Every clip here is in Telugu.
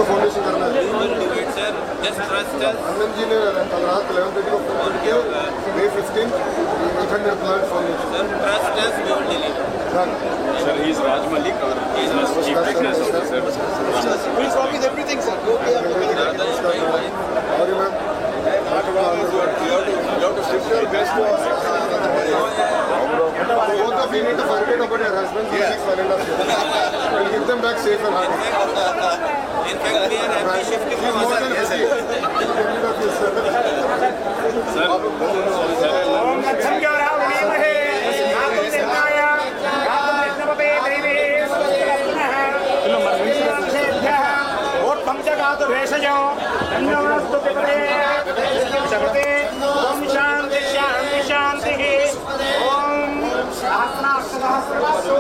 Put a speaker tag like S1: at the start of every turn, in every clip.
S1: फाउंडेशन करना है sir, just trust us. Anand ji ने कल रात 11:30 को फोन करके May 15 800 plant foundation sir, trust us, we will deliver sir. He is Raj Malik और he is chief business officer. We promise everything sir. Okay और ma'am you have to shift your best to us. Both of you need to forget about your husbands for 6 1.5 years. We'll give them back safe and happy. In fact, we are happy shifting from us. Yes, sir. Sir. Om Natsamya Ravanimahe. Naam Nirnaya. Naam Nirnapate Devi. और पंचगात भेषजो अन्नवस्तु पिपरे जगते ओम शांति शांति शांति ओम सहस्रा सहस्रवासु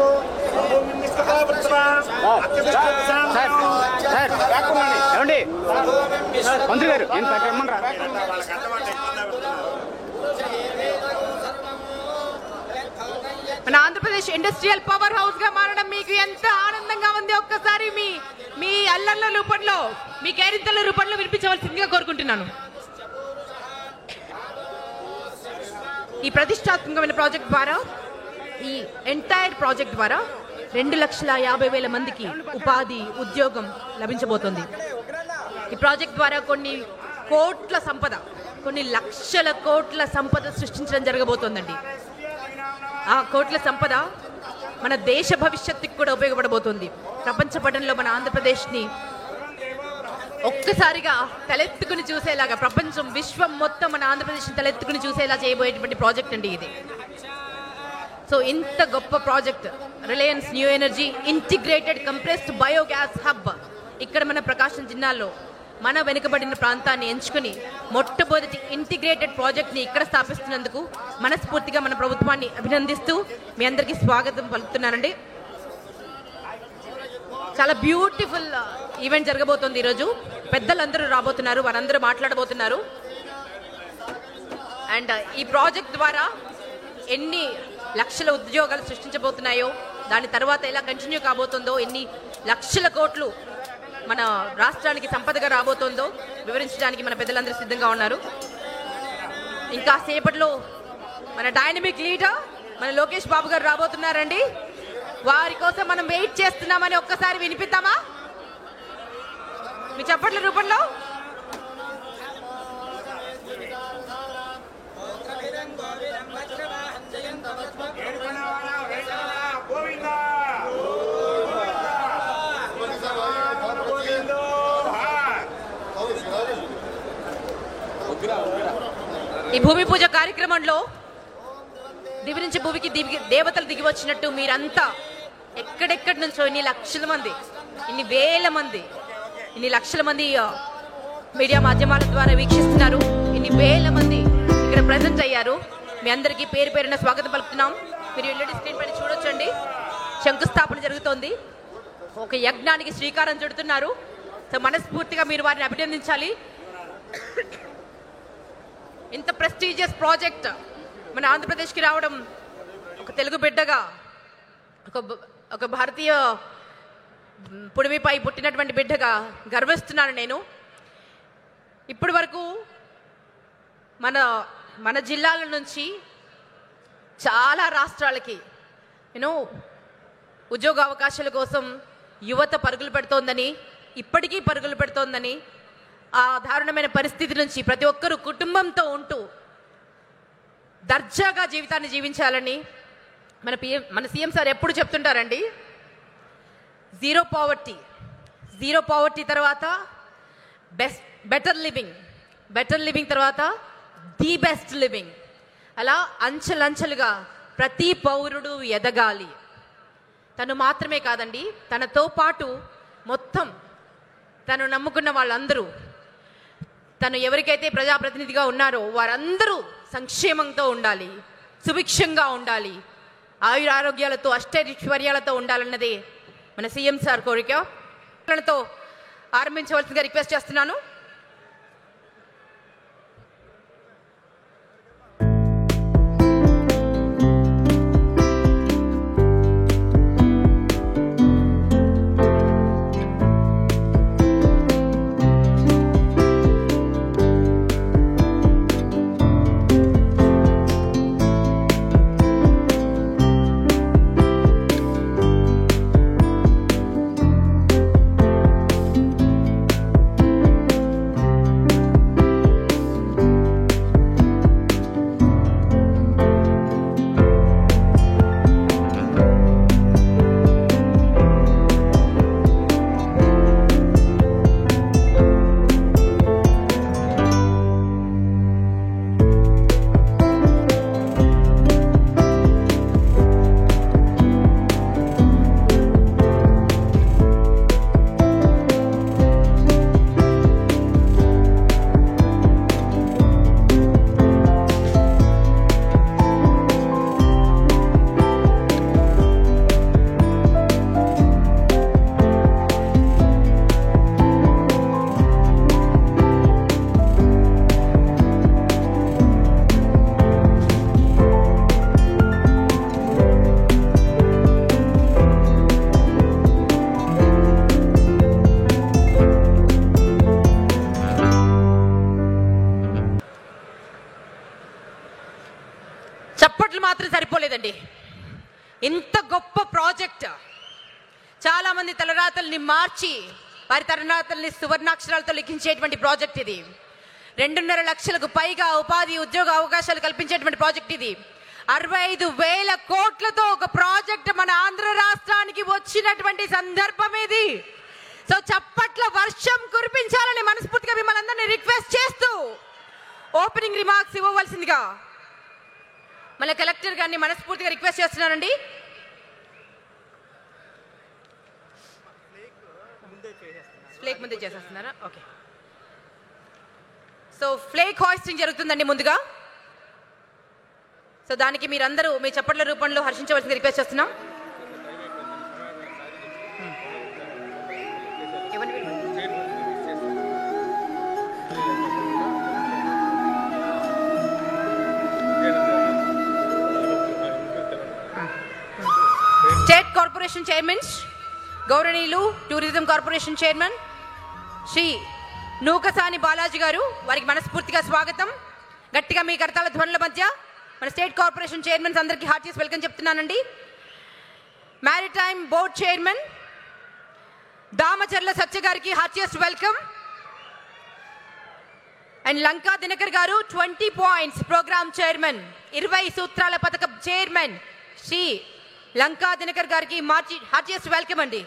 S1: ओम निष्ठा वृत्तवा
S2: సార్ ఏమండి మంత్రి గారు ఏం రమ్మనరా?
S3: మన ఆంధ్రప్రదేశ్ ఇండస్ట్రియల్ పవర్ హౌస్ గా మారడం మీకు ఎంత ఆనందంగా ఉంది? ఒక్కసారి మీ అల్లర్ల రూపంలో, మీ కేరింతల రూపంలో వినిపించవలసిందిగా కోరుకుంటున్నాను. ఈ ప్రతిష్టాత్మకమైన ప్రాజెక్ట్ ద్వారా, ఈ ఎంటైర్ ప్రాజెక్ట్ ద్వారా 2,50,000 మందికి ఉపాధి, ఉద్యోగం లభించబోతోంది. ఈ ప్రాజెక్ట్ ద్వారా కొన్ని కోట్ల సంపద, కొన్ని లక్షల కోట్ల సంపద సృష్టించడం జరగబోతోందండి. ఆ కోట్ల సంపద మన దేశ భవిష్యత్తుకి కూడా ఉపయోగపడబోతుంది. ప్రపంచ పటంలో మన ఆంధ్రప్రదేశ్ని ఒక్కసారిగా తలెత్తుకుని చూసేలాగా, ప్రపంచం, విశ్వం మొత్తం మన ఆంధ్రప్రదేశ్ని తలెత్తుకుని చూసేలా చేయబోయేటువంటి ప్రాజెక్ట్ అండి ఇది. సో ఇంత గొప్ప project Reliance new energy integrated compressed biogas hub ఇక్కడ మన ప్రకాశం జిల్లాలో మన వెనుకబడిన ప్రాంతాన్ని ఎంచుకుని మొట్టమొదటి ఇంటిగ్రేటెడ్ ప్రాజెక్ట్ని ఇక్కడ స్థాపిస్తున్నందుకు మనస్ఫూర్తిగా మన ప్రభుత్వాన్ని అభినందిస్తూ మీ అందరికీ స్వాగతం పలుకుతున్నానండి. చాలా బ్యూటిఫుల్ ఈవెంట్ జరగబోతోంది ఈరోజు. పెద్దలందరూ రాబోతున్నారు, వారందరూ మాట్లాడబోతున్నారు. అండ్ ఈ ప్రాజెక్ట్ ద్వారా ఎన్ని లక్షల ఉద్యోగాలు సృష్టించబోతున్నాయో, దాని తర్వాత ఎలా కంటిన్యూ కాబోతుందో, ఎన్ని లక్షల కోట్లు మన రాష్ట్రానికి సంపదగా రాబోతోందో వివరించడానికి మన పెద్దలందరూ సిద్ధంగా ఉన్నారు. ఇంకా సేపట్లో మన డైనమిక్ లీడర్ మన లోకేష్ బాబు గారు రాబోతున్నారండి. వారి కోసం మనం వెయిట్ చేస్తున్నామని ఒక్కసారి వినిపిద్దామా మీ చప్పట్ల రూపంలో? ఈ భూమి పూజ కార్యక్రమంలో దివి నుంచి భూమికి దేవతలు దిగి వచ్చినట్టు మీరంతా ఎక్కడెక్కడి నుంచో ఇన్ని లక్షల మంది, ఇన్ని వేల మంది, ఇన్ని లక్షల మంది మీడియా మాధ్యమాల ద్వారా వీక్షిస్తున్నారు. ఇన్ని వేల మంది ఇక్కడ ప్రజెంట్ అయ్యారు. మీ అందరికీ పేరు పేరున స్వాగతం పలుకుతున్నాం. మీరు ఎల్ఈడి స్క్రీన్ పైన చూడొచ్చండి, శంకుస్థాపన జరుగుతోంది. ఒక యజ్ఞానికి శ్రీకారం చుడుతున్నారు. సో మనస్ఫూర్తిగా మీరు వారిని అభినందించాలి. ఇంత ప్రెస్టీజియస్ ప్రాజెక్ట్ మన ఆంధ్రప్రదేశ్కి రావడం, ఒక తెలుగు బిడ్డగా, ఒక భారతీయ పుడిమిపై పుట్టినటువంటి బిడ్డగా గర్విస్తున్నాను నేను. ఇప్పటి వరకు మన జిల్లాల నుంచి చాలా రాష్ట్రాలకి ఉద్యోగ అవకాశాల కోసం యువత పరుగులు పెడుతోందని, ఇప్పటికీ పరుగులు పెడుతోందని, ఆ దారుణమైన పరిస్థితి నుంచి ప్రతి ఒక్కరూ కుటుంబంతో ఉంటూ దర్జాగా జీవితాన్ని జీవించాలని మన సీఎం సార్ ఎప్పుడు చెప్తుంటారండి. జీరో పావర్టీ తర్వాత బెటర్ లివింగ్ తర్వాత ది బెస్ట్ లివింగ్. అలా అంచెలంచెలుగా ప్రతి పౌరుడు ఎదగాలి. తను మాత్రమే కాదండి, తనతో పాటు మొత్తం తను నమ్ముకున్న వాళ్ళందరూ, తను ఎవరికైతే ప్రజాప్రతినిధిగా ఉన్నారో వారందరూ సంక్షేమంతో ఉండాలి, సుభిక్షంగా ఉండాలి, ఆయురారోగ్యాలతో అష్టైశ్వర్యాలతో ఉండాలన్నదే మన సీఎం సార్ కోరిక. ఆరంభించవలసిందిగా రిక్వెస్ట్ చేస్తున్నాను. కోట్లు మాత్రం సరిపోలేదండి. ఇంత గొప్ప ప్రాజెక్ట్, చాలా మంది తలరాతల్ని మార్చి వారి తలరాతల్ని సువర్ణాక్షరాలతో లిఖించేటువంటి ప్రాజెక్ట్ ఇది. 2.5 లక్షలకు పైగా ఉపాధి ఉద్యోగ అవకాశాలు కల్పించేటువంటి ప్రాజెక్ట్ ఇది. 65,000 కోట్లతో ఒక ప్రాజెక్ట్ మన ఆంధ్ర రాష్ట్రానికి వచ్చినటువంటి సందర్భం ఇది. సో చప్పట్ల వర్షం కురిపించాలని మనస్ఫూర్తిగా మిమ్మల్ని అందరినీ రిక్వెస్ట్ చేస్తూ ఓపెనింగ్ రిమార్క్స్ ఇవ్వవలసిందిగా మన కలెక్టర్ గారిని మనస్ఫూర్తిగా రిక్వెస్ట్ చేస్తున్నానండి. ఫ్లేక్ ముందే చేసేస్తున్నారా? ఓకే. సో ఫ్లేక్ హాయిస్టింగ్ జరుగుతుందండి ముందుగా. సో దానికి మీరందరూ మీ చప్పట్ల రూపంలో హర్షించవలసింది రిక్వెస్ట్ చేస్తున్నాం. స్టేట్ కార్పొరేషన్ చైర్మన్ గౌరవనీయులు tourism corporation chairman Shri Nookasani Balaji గారు, వారికి మనస్ఫూర్తిగా స్వాగతం. గట్టిగా మీ కరతాళ ధ్వనుల మధ్య మన స్టేట్ కార్పొరేషన్ చైర్మన్స్ అందరికీ హార్టీస్ వెల్కమ్ చెప్తున్నానండి. మ్యారిటైమ్ బోర్డ్ చైర్మన్ దామచర్ల సత్య గారికి heartiest welcome. And Lanka Dinakar గారు 20 పాయింట్స్ ప్రోగ్రామ్ చైర్మన్, 20 సూత్రాల పథకం చైర్మన్ శ్రీ లంకా దినకర్ గారికి హార్టియస్ట్ వెల్కమ్ అండి.